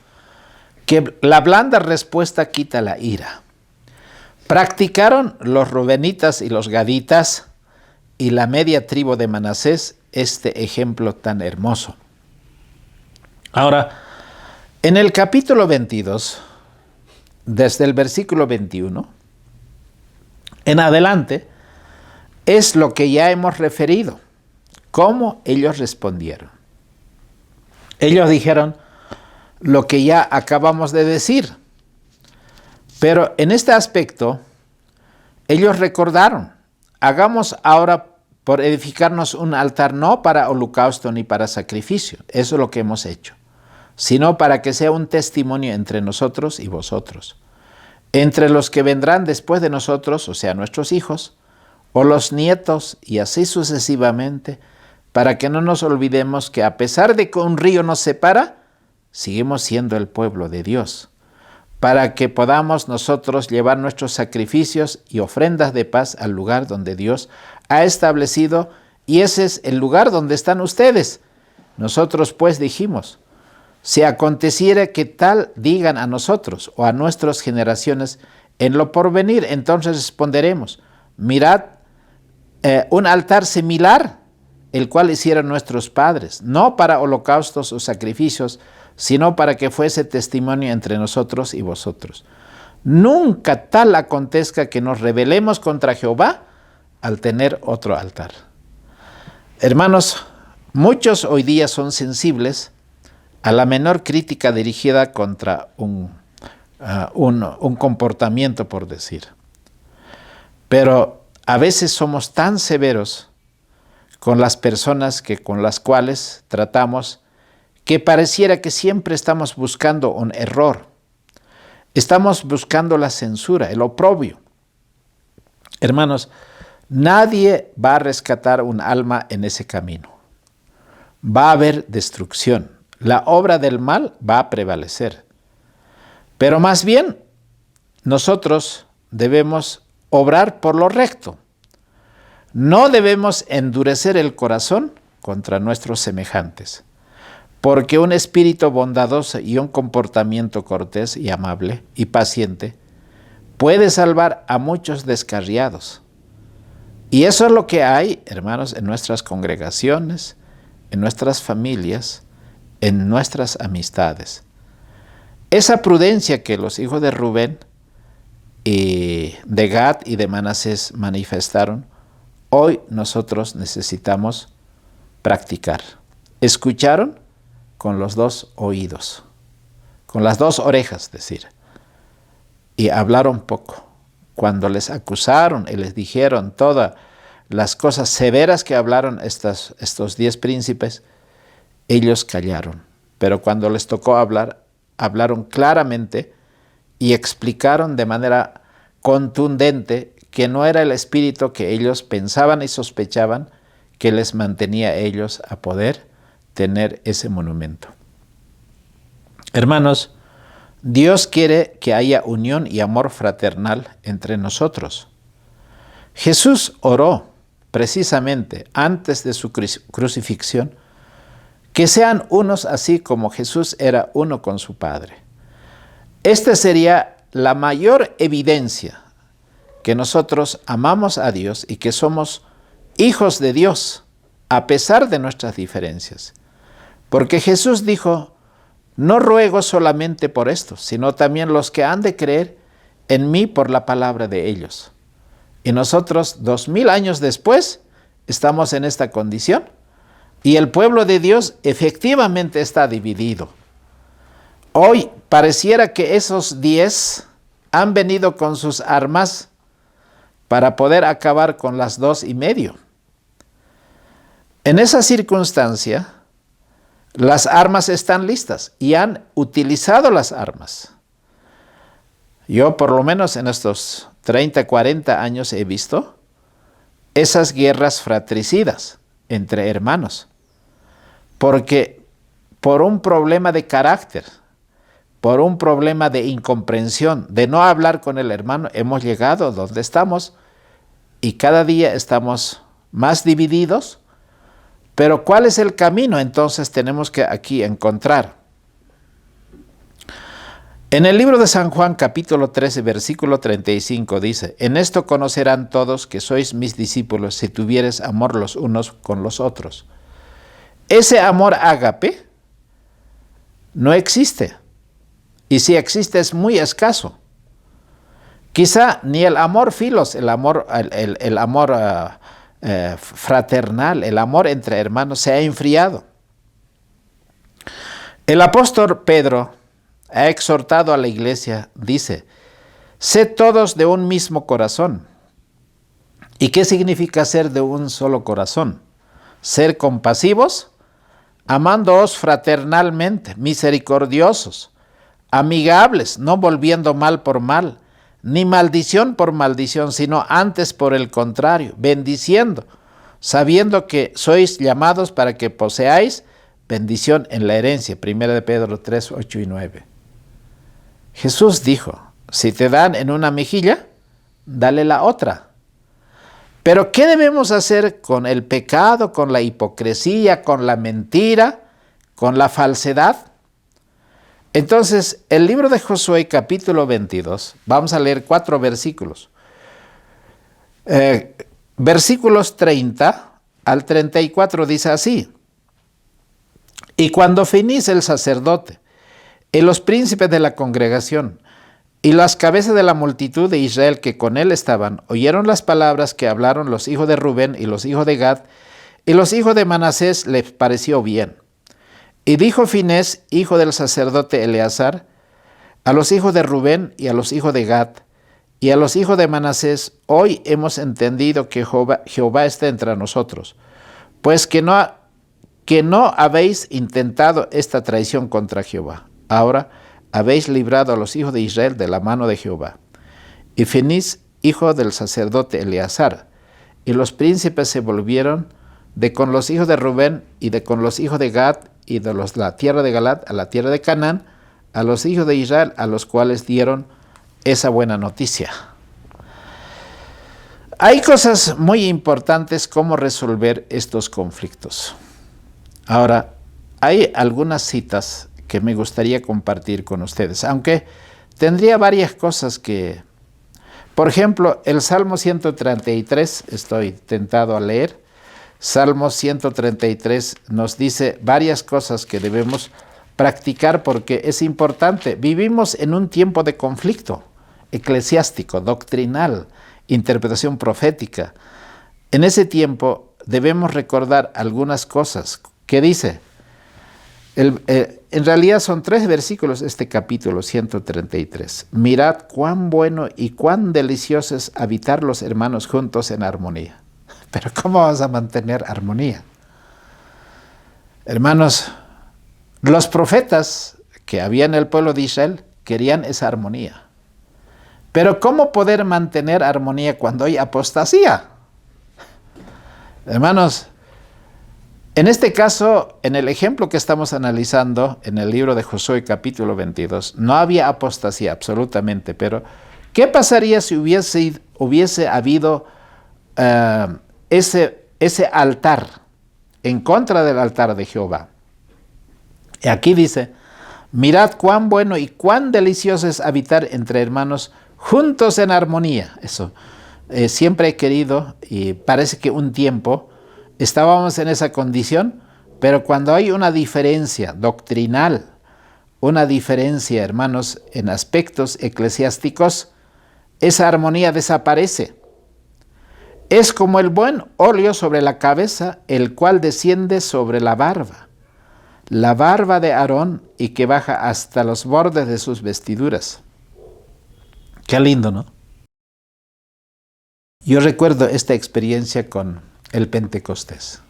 que la blanda respuesta quita la ira. Practicaron los rubenitas y los gaditas y la media tribu de Manasés este ejemplo tan hermoso. Ahora, en el capítulo 22, desde el versículo 21, en adelante, es lo que ya hemos referido, cómo ellos respondieron. Ellos dijeron lo que ya acabamos de decir, pero en este aspecto, ellos recordaron, hagamos ahora por edificarnos un altar no para holocausto ni para sacrificio, eso es lo que hemos hecho, sino para que sea un testimonio entre nosotros y vosotros, entre los que vendrán después de nosotros, o sea, nuestros hijos, o los nietos, y así sucesivamente, para que no nos olvidemos que a pesar de que un río nos separa, seguimos siendo el pueblo de Dios, para que podamos nosotros llevar nuestros sacrificios y ofrendas de paz al lugar donde Dios ha establecido, y ese es el lugar donde están ustedes. Nosotros pues dijimos, si aconteciera que tal digan a nosotros o a nuestras generaciones en lo porvenir, entonces responderemos, mirad un altar similar, el cual hicieron nuestros padres, no para holocaustos o sacrificios, sino para que fuese testimonio entre nosotros y vosotros. Nunca tal acontezca que nos rebelemos contra Jehová al tener otro altar. Hermanos, muchos hoy día son sensibles a la menor crítica dirigida contra un comportamiento, por decir. Pero a veces somos tan severos con las personas con las cuales tratamos, que pareciera que siempre estamos buscando un error. Estamos buscando la censura, el oprobio. Hermanos, nadie va a rescatar un alma en ese camino. Va a haber destrucción. la obra del mal va a prevalecer. Pero más bien, nosotros debemos obrar por lo recto. No debemos endurecer el corazón contra nuestros semejantes, porque un espíritu bondadoso y un comportamiento cortés y amable y paciente puede salvar a muchos descarriados. Y eso es lo que hay, hermanos, en nuestras congregaciones, en nuestras familias, en nuestras amistades. Esa prudencia que los hijos de Rubén y de Gad y de Manasés manifestaron, hoy nosotros necesitamos practicar. Escucharon con los dos oídos, con las dos orejas, es decir, y hablaron poco. Cuando les acusaron y les dijeron todas las cosas severas que hablaron estos 10 príncipes, ellos callaron. Pero cuando les tocó hablar, hablaron claramente y explicaron de manera contundente que no era el espíritu que ellos pensaban y sospechaban que les mantenía a ellos a poder tener ese monumento. Hermanos, Dios quiere que haya unión y amor fraternal entre nosotros. Jesús oró precisamente antes de su crucifixión que sean unos así como Jesús era uno con su Padre. Esta sería la mayor evidencia que nosotros amamos a Dios y que somos hijos de Dios a pesar de nuestras diferencias. Porque Jesús dijo: no ruego solamente por esto, sino también los que han de creer en mí por la palabra de ellos. Y nosotros, 2000 años después, estamos en esta condición. Y el pueblo de Dios efectivamente está dividido. Hoy pareciera que esos 10 han venido con sus armas para poder acabar con las 2,5. En esa circunstancia, las armas están listas y han utilizado las armas. Yo por lo menos en estos 30, 40 años he visto esas guerras fratricidas entre hermanos. Porque por un problema de carácter, por un problema de incomprensión, de no hablar con el hermano, hemos llegado donde estamos y cada día estamos más divididos. Pero ¿cuál es el camino? Entonces tenemos que aquí encontrar. En el libro de San Juan, capítulo 13, versículo 35, dice: en esto conocerán todos que sois mis discípulos, si tuviereis amor los unos con los otros. Ese amor ágape no existe. Y si existe es muy escaso. Quizá ni el amor filos, el amor fraternal, el amor entre hermanos se ha enfriado. El apóstol Pedro ha exhortado a la iglesia, dice: sed todos de un mismo corazón. ¿Y qué significa ser de un solo corazón? Ser compasivos, amándoos fraternalmente, misericordiosos, amigables, no volviendo mal por mal, ni maldición por maldición, sino antes por el contrario, bendiciendo, sabiendo que sois llamados para que poseáis bendición en la herencia. 1 Pedro 3, 8 y 9. Jesús dijo: si te dan en una mejilla, dale la otra. Pero ¿qué debemos hacer con el pecado, con la hipocresía, con la mentira, con la falsedad? Entonces, el libro de Josué, capítulo 22, vamos a leer 4 versículos. Versículos 30 al 34 dice así: y cuando Finís el sacerdote, y los príncipes de la congregación, y las cabezas de la multitud de Israel que con él estaban, oyeron las palabras que hablaron los hijos de Rubén y los hijos de Gad, y los hijos de Manasés, les pareció bien. Y dijo Finés, hijo del sacerdote Eleazar, a los hijos de Rubén y a los hijos de Gad, y a los hijos de Manasés: hoy hemos entendido que Jehová está entre nosotros, pues que no habéis intentado esta traición contra Jehová. Ahora habéis librado a los hijos de Israel de la mano de Jehová. Y Finís, hijo del sacerdote Eleazar, y los príncipes se volvieron de con los hijos de Rubén y de con los hijos de Gad, y de la tierra de Galaad a la tierra de Canaán, a los hijos de Israel, a los cuales dieron esa buena noticia. Hay cosas muy importantes cómo resolver estos conflictos. Ahora, hay algunas citas que me gustaría compartir con ustedes, aunque tendría varias cosas que... Por ejemplo, el Salmo 133, estoy tentado a leer. Salmo 133 nos dice varias cosas que debemos practicar porque es importante. Vivimos en un tiempo de conflicto eclesiástico, doctrinal, interpretación profética. En ese tiempo debemos recordar algunas cosas. ¿Qué dice? En realidad son 3 versículos este capítulo 133. Mirad cuán bueno y cuán delicioso es habitar los hermanos juntos en armonía. Pero ¿cómo vas a mantener armonía? Hermanos, los profetas que había en el pueblo de Israel querían esa armonía. Pero ¿cómo poder mantener armonía cuando hay apostasía? Hermanos, en este caso, en el ejemplo que estamos analizando en el libro de Josué capítulo 22, no había apostasía absolutamente, pero ¿qué pasaría si hubiese habido ese altar en contra del altar de Jehová? Y aquí dice, mirad cuán bueno y cuán delicioso es habitar entre hermanos juntos en armonía. Eso, siempre he querido, y parece que un tiempo estábamos en esa condición, pero cuando hay una diferencia doctrinal, una diferencia, hermanos, en aspectos eclesiásticos, esa armonía desaparece. Es como el buen óleo sobre la cabeza, el cual desciende sobre la barba de Aarón, y que baja hasta los bordes de sus vestiduras. Qué lindo, ¿no? Yo recuerdo esta experiencia con el Pentecostés.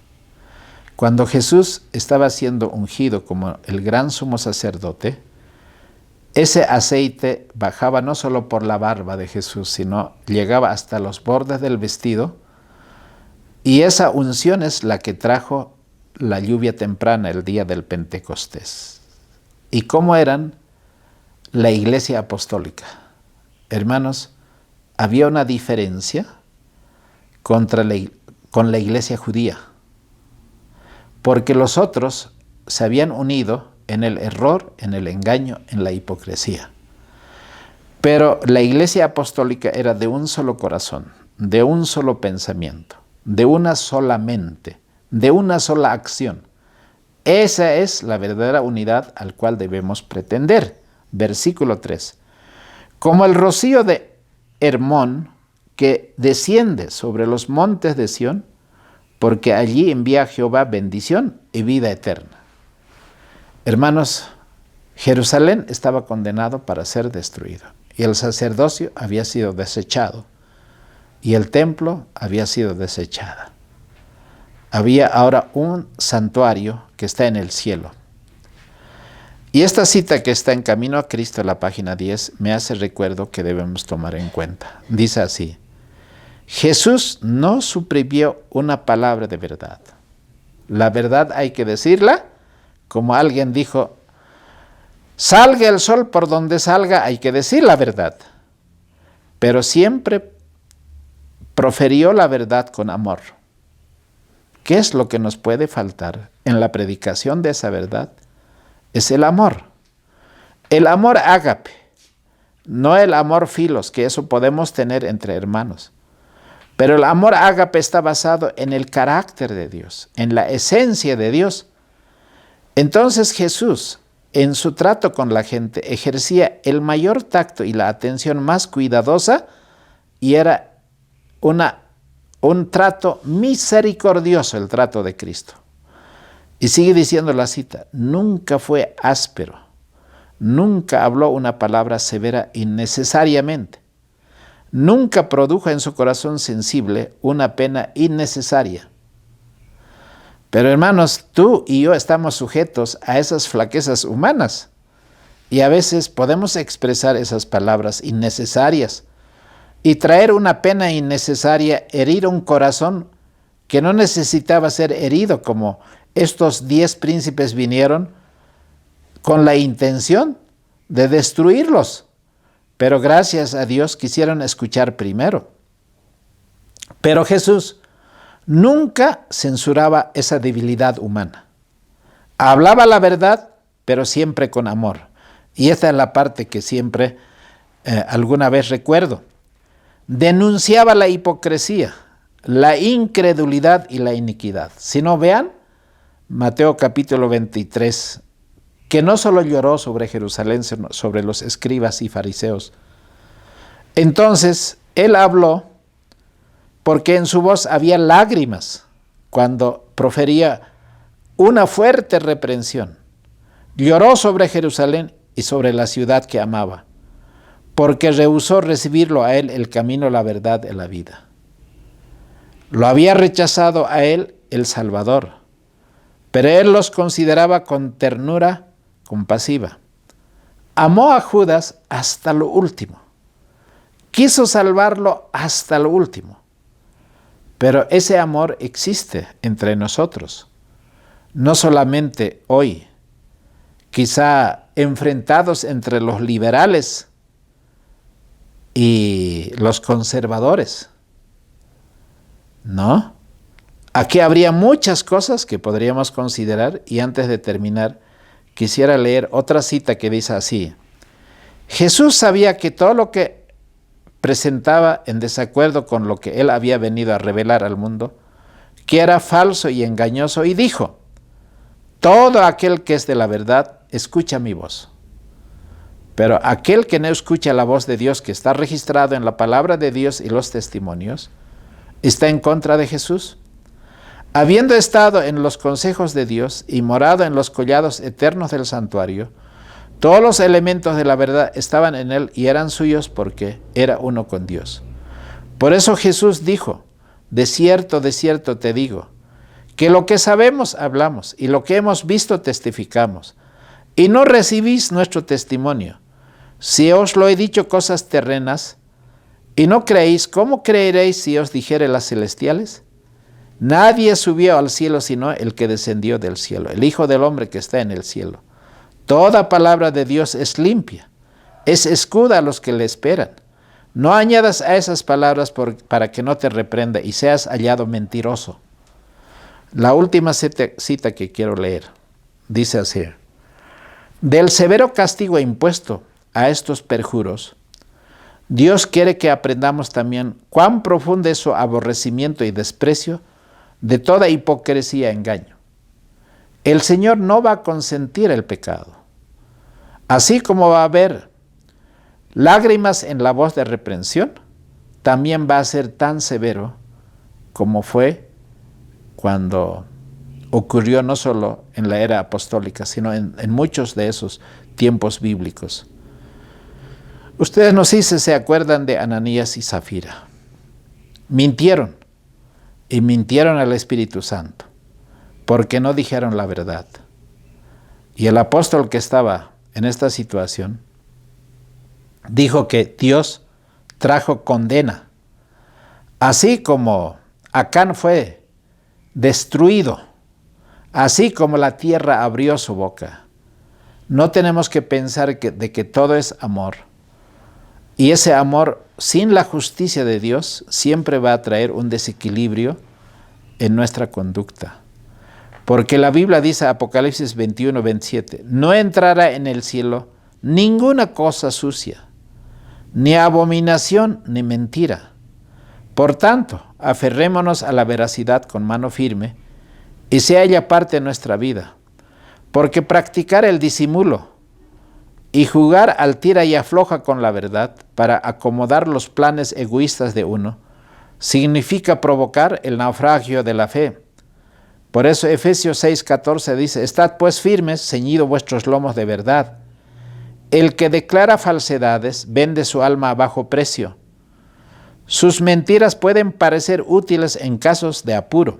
Cuando Jesús estaba siendo ungido como el gran sumo sacerdote, ese aceite bajaba no solo por la barba de Jesús, sino llegaba hasta los bordes del vestido, y esa unción es la que trajo la lluvia temprana el día del Pentecostés. ¿Y cómo eran la iglesia apostólica? Hermanos, había una diferencia con la iglesia judía, porque los otros se habían unido en el error, en el engaño, en la hipocresía. Pero la iglesia apostólica era de un solo corazón, de un solo pensamiento, de una sola mente, de una sola acción. Esa es la verdadera unidad al cual debemos pretender. Versículo 3. Como el rocío de Hermón, que desciende sobre los montes de Sión, porque allí envía Jehová bendición y vida eterna. Hermanos, Jerusalén estaba condenado para ser destruido, y el sacerdocio había sido desechado, y el templo había sido desechado. Había ahora un santuario que está en el cielo. Y esta cita que está en Camino a Cristo, en la página 10, me hace recuerdo que debemos tomar en cuenta. Dice así: Jesús no suprimió una palabra de verdad. La verdad hay que decirla, como alguien dijo, salga el sol por donde salga, hay que decir la verdad. Pero siempre proferió la verdad con amor. ¿Qué es lo que nos puede faltar en la predicación de esa verdad? Es el amor. El amor ágape, no el amor filos, que eso podemos tener entre hermanos. Pero el amor ágape está basado en el carácter de Dios, en la esencia de Dios. Entonces Jesús, en su trato con la gente, ejercía el mayor tacto y la atención más cuidadosa, y era un trato misericordioso, el trato de Cristo. Y sigue diciendo la cita, nunca fue áspero, nunca habló una palabra severa innecesariamente, nunca produjo en su corazón sensible una pena innecesaria. Pero hermanos, tú y yo estamos sujetos a esas flaquezas humanas, y a veces podemos expresar esas palabras innecesarias y traer una pena innecesaria, herir un corazón que no necesitaba ser herido, como estos 10 príncipes vinieron con la intención de destruirlos, pero gracias a Dios quisieron escuchar primero. Pero Jesús nunca censuraba esa debilidad humana. Hablaba la verdad, pero siempre con amor. Y esta es la parte que siempre alguna vez recuerdo. Denunciaba la hipocresía, la incredulidad y la iniquidad. Si no, vean Mateo capítulo 23, que no solo lloró sobre Jerusalén, sino sobre los escribas y fariseos. Entonces, él habló porque en su voz había lágrimas cuando profería una fuerte reprensión. Lloró sobre Jerusalén y sobre la ciudad que amaba, porque rehusó recibirlo a él el camino, la verdad y la vida. Lo había rechazado a él el Salvador, pero él los consideraba con ternura compasiva. Amó a Judas hasta lo último. Quiso salvarlo hasta lo último. Pero ese amor existe entre nosotros. No solamente hoy, quizá enfrentados entre los liberales y los conservadores. ¿No? Aquí habría muchas cosas que podríamos considerar, y antes de terminar, quisiera leer otra cita que dice así: Jesús sabía que todo lo que presentaba en desacuerdo con lo que él había venido a revelar al mundo, que era falso y engañoso, y dijo: todo aquel que es de la verdad, escucha mi voz. Pero aquel que no escucha la voz de Dios, que está registrado en la palabra de Dios y los testimonios, está en contra de Jesús. Habiendo estado en los consejos de Dios y morado en los collados eternos del santuario, todos los elementos de la verdad estaban en él y eran suyos porque era uno con Dios. Por eso Jesús dijo: de cierto te digo, que lo que sabemos hablamos y lo que hemos visto testificamos, y no recibís nuestro testimonio. Si os lo he dicho cosas terrenas y no creéis, ¿cómo creeréis si os dijere las celestiales? Nadie subió al cielo sino el que descendió del cielo, el Hijo del Hombre que está en el cielo. Toda palabra de Dios es limpia, es escudo a los que le esperan. No añadas a esas palabras para que no te reprenda y seas hallado mentiroso. La última cita que quiero leer dice así: del severo castigo impuesto a estos perjuros, Dios quiere que aprendamos también cuán profundo es su aborrecimiento y desprecio de toda hipocresía y engaño. El Señor no va a consentir el pecado. Así como va a haber lágrimas en la voz de reprensión, también va a ser tan severo como fue cuando ocurrió no solo en la era apostólica, sino en muchos de esos tiempos bíblicos. Ustedes no sé si se acuerdan de Ananías y Zafira. Mintieron, y mintieron al Espíritu Santo, porque no dijeron la verdad. Y el apóstol que estaba en esta situación dijo que Dios trajo condena. Así como Acán fue destruido, así como la tierra abrió su boca. No tenemos que pensar de que todo es amor. Y ese amor, sin la justicia de Dios, siempre va a traer un desequilibrio en nuestra conducta. Porque la Biblia dice, Apocalipsis 21, 27, no entrará en el cielo ninguna cosa sucia, ni abominación, ni mentira. Por tanto, aferrémonos a la veracidad con mano firme, y sea ella parte de nuestra vida. Porque practicar el disimulo y jugar al tira y afloja con la verdad para acomodar los planes egoístas de uno, significa provocar el naufragio de la fe. Por eso Efesios 6:14 dice: estad pues firmes, ceñidos vuestros lomos de verdad. El que declara falsedades vende su alma a bajo precio. Sus mentiras pueden parecer útiles en casos de apuro.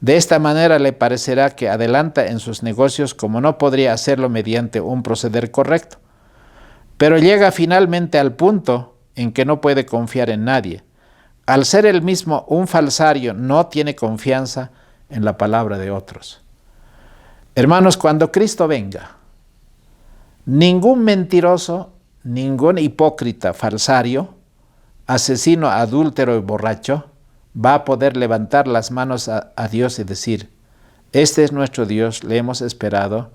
De esta manera le parecerá que adelanta en sus negocios como no podría hacerlo mediante un proceder correcto. Pero llega finalmente al punto en que no puede confiar en nadie. Al ser él mismo un falsario, no tiene confianza en la palabra de otros. Hermanos, cuando Cristo venga, ningún mentiroso, ningún hipócrita, falsario, asesino, adúltero y borracho va a poder levantar las manos a Dios y decir: este es nuestro Dios, le hemos esperado,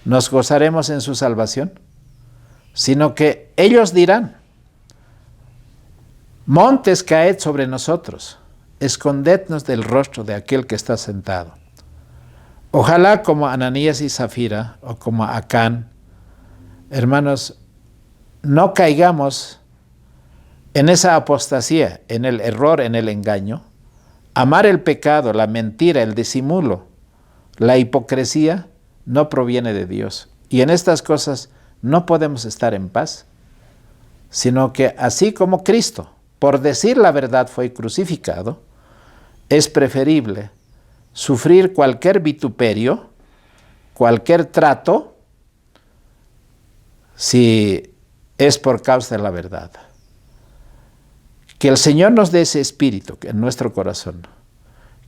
nos gozaremos en su salvación. Sino que ellos dirán: montes caed sobre nosotros, escondednos del rostro de aquel que está sentado. Ojalá como Ananías y Zafira, o como Acán, hermanos, no caigamos en esa apostasía, en el error, en el engaño. Amar el pecado, la mentira, el disimulo, la hipocresía, no proviene de Dios. Y en estas cosas no podemos estar en paz, sino que así como Cristo, por decir la verdad, fue crucificado, es preferible sufrir cualquier vituperio, cualquier trato, si es por causa de la verdad. Que el Señor nos dé ese espíritu en nuestro corazón,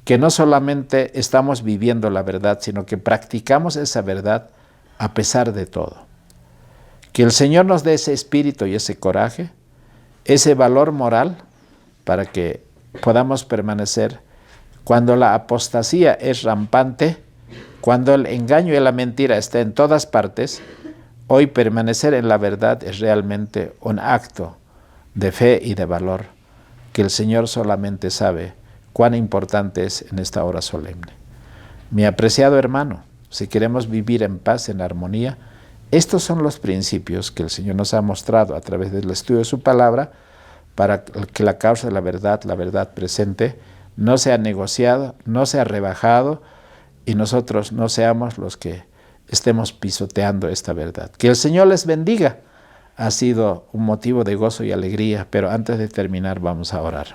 que no solamente estamos viviendo la verdad, sino que practicamos esa verdad a pesar de todo. Que el Señor nos dé ese espíritu y ese coraje, ese valor moral, para que podamos permanecer cuando la apostasía es rampante, cuando el engaño y la mentira están en todas partes. Hoy permanecer en la verdad es realmente un acto de fe y de valor que el Señor solamente sabe cuán importante es en esta hora solemne. Mi apreciado hermano, si queremos vivir en paz, en armonía, estos son los principios que el Señor nos ha mostrado a través del estudio de su palabra, para que la causa de la verdad presente, no sea negociada, no sea rebajado, y nosotros no seamos los que estemos pisoteando esta verdad. Que el Señor les bendiga. Ha sido un motivo de gozo y alegría, pero antes de terminar vamos a orar.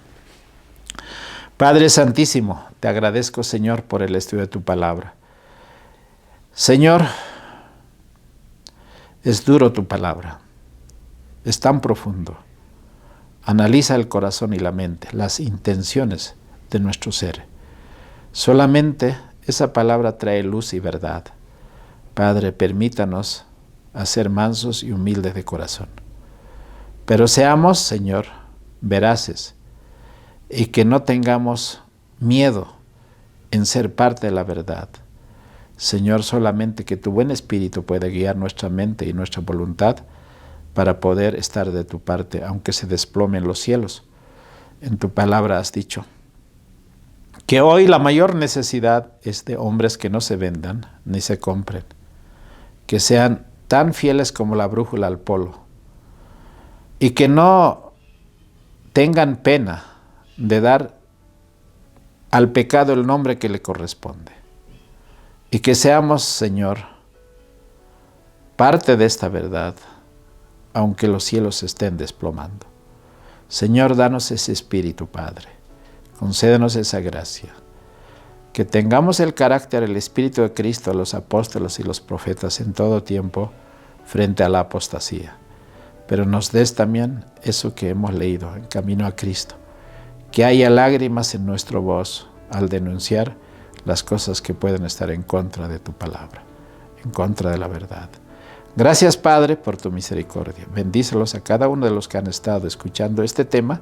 Padre Santísimo, te agradezco, Señor, por el estudio de tu palabra. Señor, es duro tu palabra, es tan profundo. Analiza el corazón y la mente, las intenciones de nuestro ser. Solamente esa palabra trae luz y verdad. Padre, permítanos a ser mansos y humildes de corazón. Pero seamos, Señor, veraces, y que no tengamos miedo en ser parte de la verdad. Señor, solamente que tu buen espíritu pueda guiar nuestra mente y nuestra voluntad para poder estar de tu parte, aunque se desplomen los cielos. En tu palabra has dicho que hoy la mayor necesidad es de hombres que no se vendan ni se compren, que sean tan fieles como la brújula al polo, y que no tengan pena de dar al pecado el nombre que le corresponde. Y que seamos, Señor, parte de esta verdad, aunque los cielos se estén desplomando. Señor, danos ese espíritu, Padre. Concédenos esa gracia. Que tengamos el carácter, el espíritu de Cristo, los apóstoles y los profetas en todo tiempo frente a la apostasía. Pero nos des también eso que hemos leído en Camino a Cristo. Que haya lágrimas en nuestra voz al denunciar las cosas que pueden estar en contra de tu palabra, en contra de la verdad. Gracias, Padre, por tu misericordia. Bendícelos a cada uno de los que han estado escuchando este tema,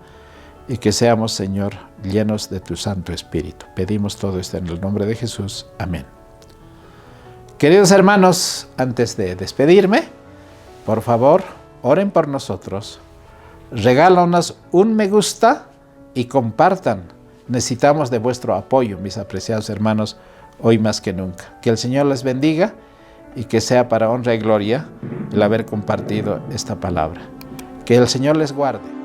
y que seamos, Señor, llenos de tu Santo Espíritu. Pedimos todo esto en el nombre de Jesús. Amén. Queridos hermanos, antes de despedirme, por favor, oren por nosotros, regálanos un me gusta y compartan. Necesitamos de vuestro apoyo, mis apreciados hermanos, hoy más que nunca. Que el Señor les bendiga y que sea para honra y gloria el haber compartido esta palabra. Que el Señor les guarde.